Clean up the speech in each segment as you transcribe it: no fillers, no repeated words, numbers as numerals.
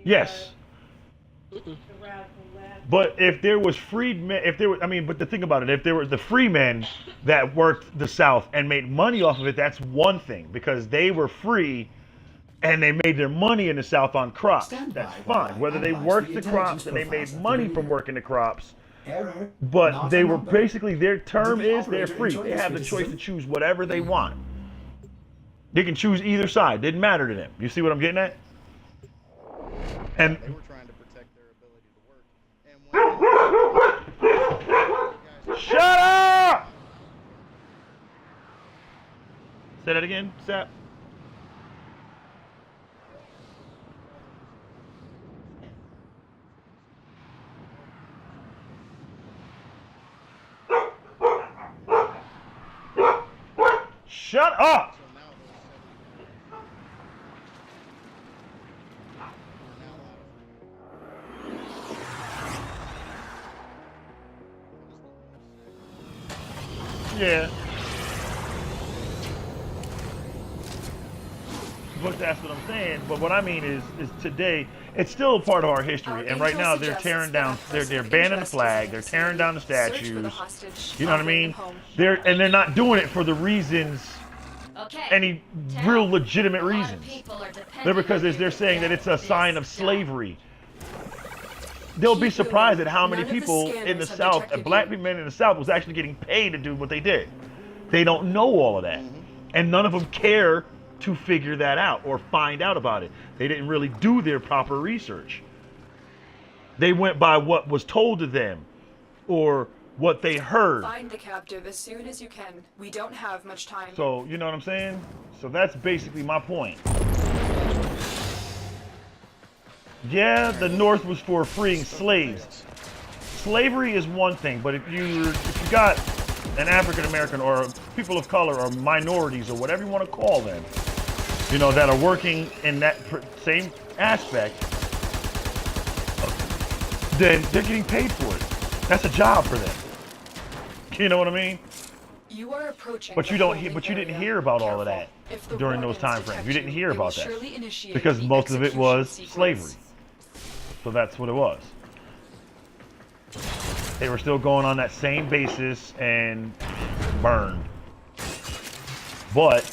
Yes. But if there was freedmen, if there was, I mean, but the thing about it, if there were the freemen that worked the South and made money off of it, that's one thing because they were free and they made their money in the South on crops. That's fine. Whether they worked the crops and they made money from working the crops, but they were basically their term is they're free. They have the choice to choose whatever they want. They can choose either side. Didn't matter to them. You see what I'm getting at? And They were trying to protect their ability to work. And shut up! Say that again, Sap. Shut up! so now those 70 Yeah. But that's what I'm saying. But what I mean is today, it's still a part of our history. And right now, they're tearing down, they're banning the flag, they're tearing down the statues. You know what I mean? They're not doing it for the reasons, any real legitimate reasons. They're because they're saying that it's a sign of slavery. They'll be surprised at how many people in the South, black men in the South, was actually getting paid to do what they did. They don't know all of that. And none of them care to figure that out or find out about it. They didn't really do their proper research. They went by what was told to them or what they heard. Find the captive as soon as you can. We don't have much time. So, you know what I'm saying? So that's basically my point. Yeah, the North was for freeing slaves. Slavery is one thing, but if you got an African American or people of color or minorities or whatever you want to call them, you know, that are working in that same aspect, then they're getting paid for it. That's a job for them. You know what I mean? You are approaching. But you didn't hear about all of that during those time frames. You didn't hear about that because most of it was slavery. So that's what it was. They were still going on that same basis and burned. But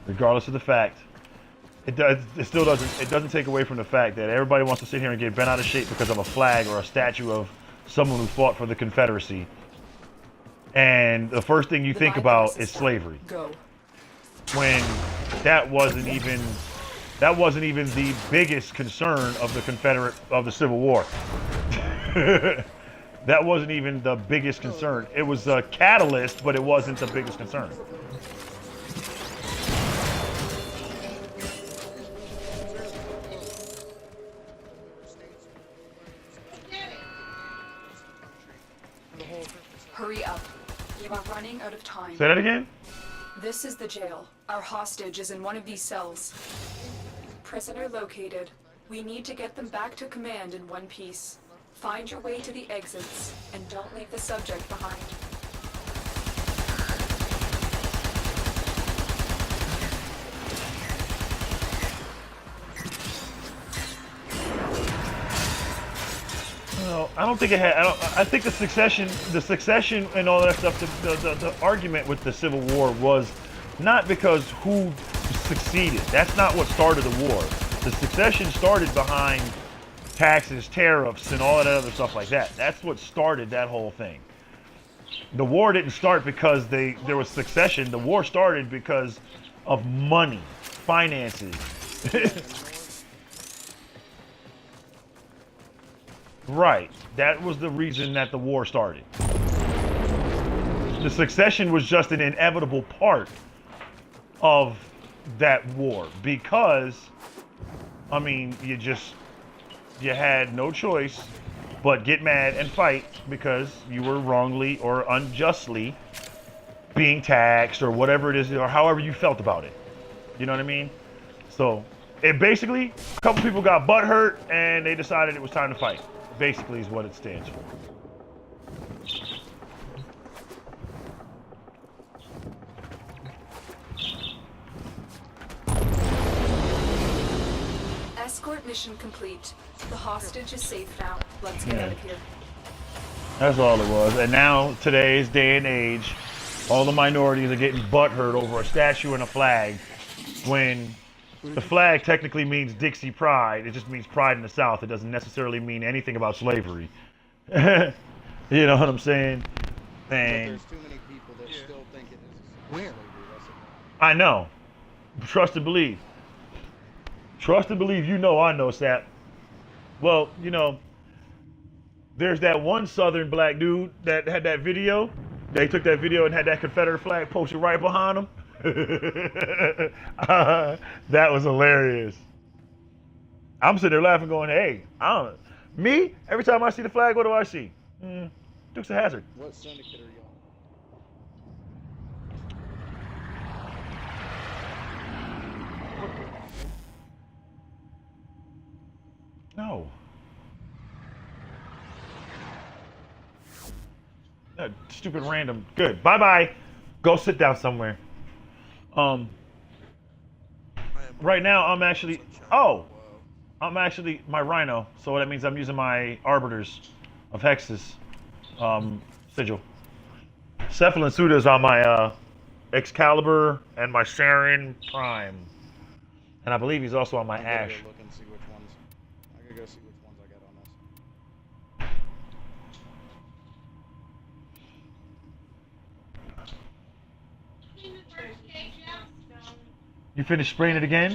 regardless of the fact, it doesn't take away from the fact that everybody wants to sit here and get bent out of shape because of a flag or a statue of someone who fought for the Confederacy. And the first thing you think about is slavery. Go. When that wasn't even the biggest concern of the Civil War. That wasn't even the biggest concern. It was a catalyst, but it wasn't the biggest concern. Hurry up. You are running out of time. Say that again? This is the jail. Our hostage is in one of these cells. Prisoner located. We need to get them back to command in one piece. Find your way to the exits, and don't leave the subject behind. No, I don't think it had. I think the succession, and all that stuff. The argument with the Civil War was not because who succeeded. That's not what started the war. The succession started behind taxes, tariffs, and all that other stuff like that. That's what started that whole thing. The war didn't start because there was succession. The war started because of money, finances. Right. That was the reason that the war started. The succession was just an inevitable part of that war because, I mean, you had no choice but get mad and fight because you were wrongly or unjustly being taxed or whatever it is, or however you felt about it. You know what I mean? So it basically, a couple people got butt hurt and they decided it was time to fight. Basically is what it stands for. Escort mission complete. The hostage is safe now. Let's get out of here. That's all it was. And now, today's day and age, all the minorities are getting butthurt over a statue and a flag when the flag technically means Dixie Pride. It just means pride in the South. It doesn't necessarily mean anything about slavery. You know what I'm saying? But And there's too many people that still think it is Where? slavery. That's the I know. Trust and believe. Trust and believe, you know I know, Sap. Well, you know, there's that one Southern black dude that had that video. They took that video and had that Confederate flag posted right behind him. That was hilarious. I'm sitting there laughing, going, "Hey, I don't." Me, every time I see the flag, what do I see? Dukes of Hazzard. What syndicate are you No. Stupid random. Good. Bye bye. Go sit down somewhere. Right now I'm actually. Oh. I'm actually my Rhino, so that means I'm using my Arbiters of Hexes sigil. Cephalon Suda is on my Excalibur and my Saren Prime, and I believe he's also on my I gotta Ash. go look and see which ones. I gotta go see which ones I got on this. You finished spraying it again?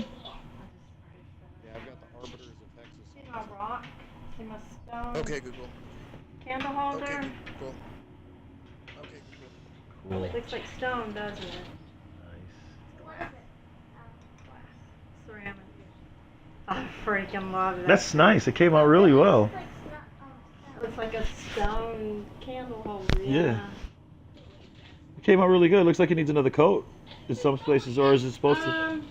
Yeah, I've got the Arbiters of Hexes. See my rock? See my stone? Okay, Google. Candle holder? Okay, Google. Okay, Google. Cool. Looks like stone, doesn't it? Nice. Ceramic. I freaking love that. That's nice. It came out really well. It looks like a stone candle holder. Yeah. It came out really good. It looks like it needs another coat in some places, or is it supposed to?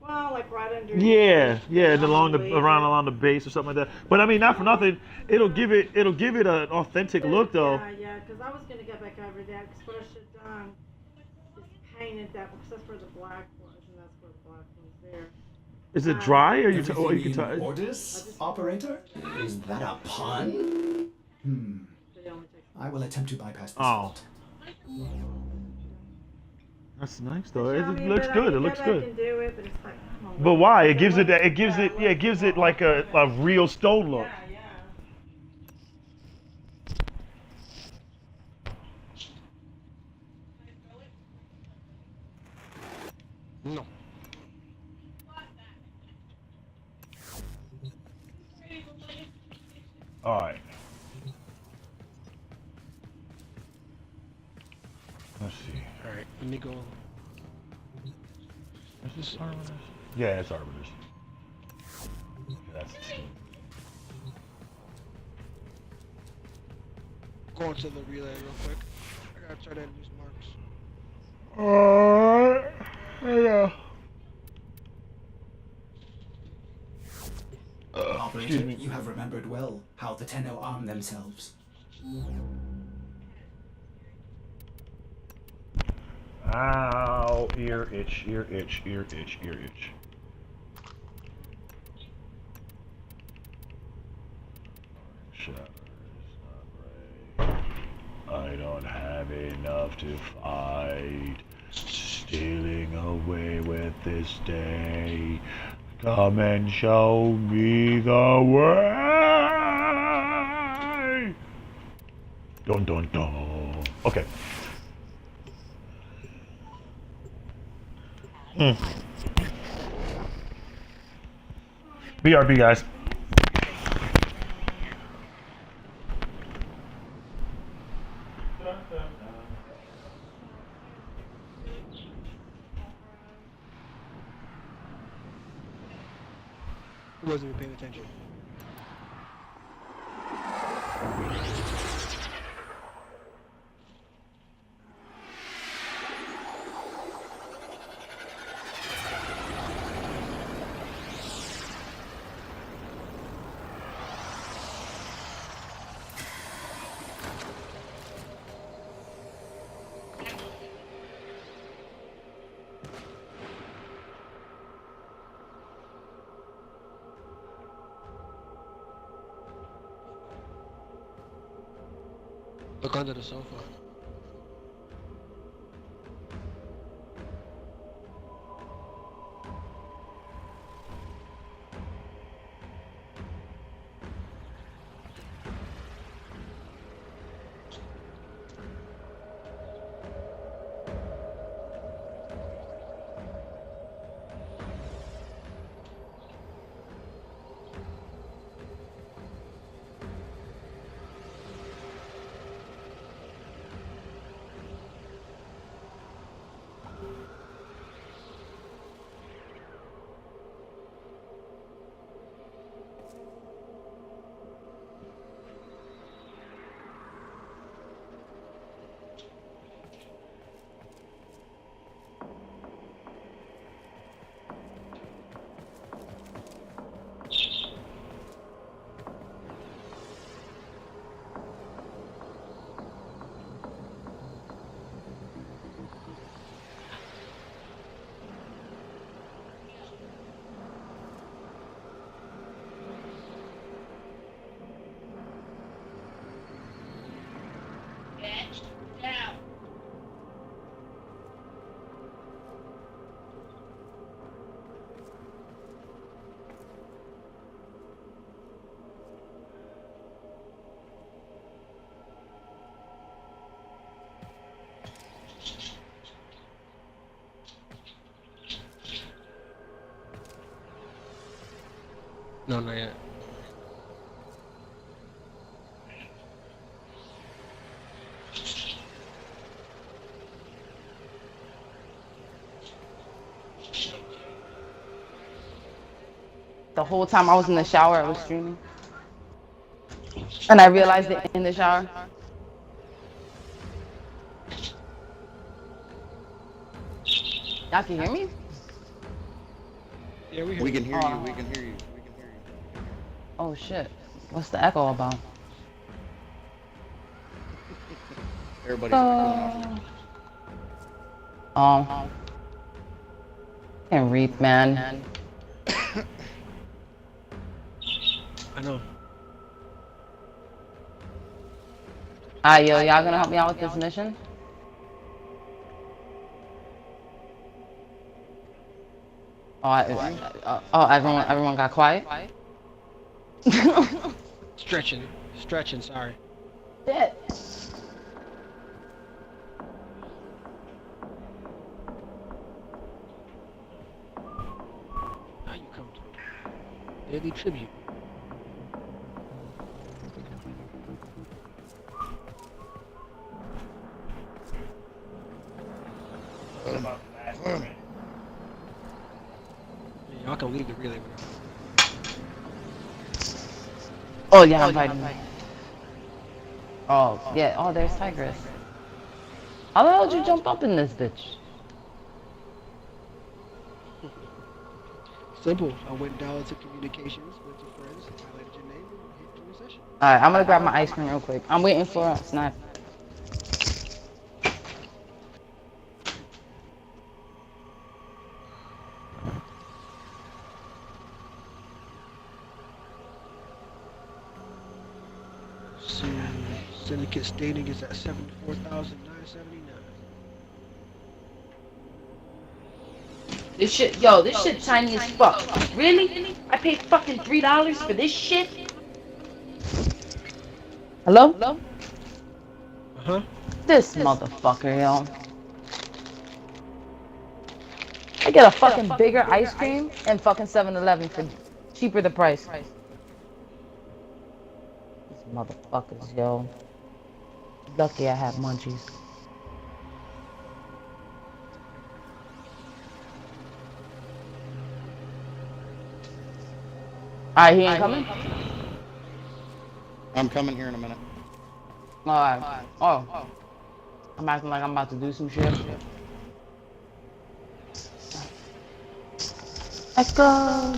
Well, like right under. Yeah, and along along the base or something like that. But I mean, not for nothing, it'll give it an authentic look though. Yeah, because I was gonna go back over that. Because what I should have done is painted that because that's where the black was, and that's where the black was there. Is it dry or you? Everything You can in tell. orders, operator? Is that a pun? But it only takes- I will attempt to bypass this Oh. fault. That's nice though. I It mean, looks but I good. can It go looks back good. and do it, but it's like, come on, But why? It look gives it at that. It gives it. that Yeah, it gives it like a real stone look. Yeah, yeah. No. All right. Let's see. All right, let me go. Is this Arbiters? Yeah, it's Arbiters. Okay, that's the scheme. Go into the relay real quick. I gotta try to use marks. Alright. Yeah. Operator, excuse me. you have remembered well how the Tenno arm themselves. Ow, ear itch, ear itch, ear itch, ear itch. Shatters, not right. I don't have enough to fight. Stealing away with this day. Come and show me the way. Dun dun dun. Okay. BRB, guys. I wasn't even paying attention. Look under the sofa. No, not yet. The whole time I was in the shower, I was streaming. And I realized it in the shower. Y'all can hear me? Yeah, we hear We you. can hear you. We can hear you. We can hear you. Oh shit. What's the echo about? Everybody's echoing off. Can't read, man. I know. Alright, yo, y'all gonna help me out with this mission? Oh, everyone got quiet? Stretching. Stretching, sorry. Shit. Now you come to daily tribute. Y'all can leave the relay whenever. Oh yeah, I'm fighting. Oh, yeah, oh there's Tigress. How the hell did you jump up in this bitch? Simple. I went down to communications, went to friends, highlighted your name, and hit join session. Alright, I'm gonna grab my ice cream real quick. I'm waiting for a snap. So, syndicate stating is at 74,979. This shit, yo, this shit tiny as fuck. Really? I paid fucking $3 for this shit? Hello? Uh-huh. This motherfucker, yo. I get a fucking bigger ice cream and fucking 7-Eleven for cheaper the price. These motherfuckers, yo. Lucky I have munchies. Alright, he ain't coming? I'm coming here in a minute. Alright. Oh. I'm acting like I'm about to do some shit. Let's go.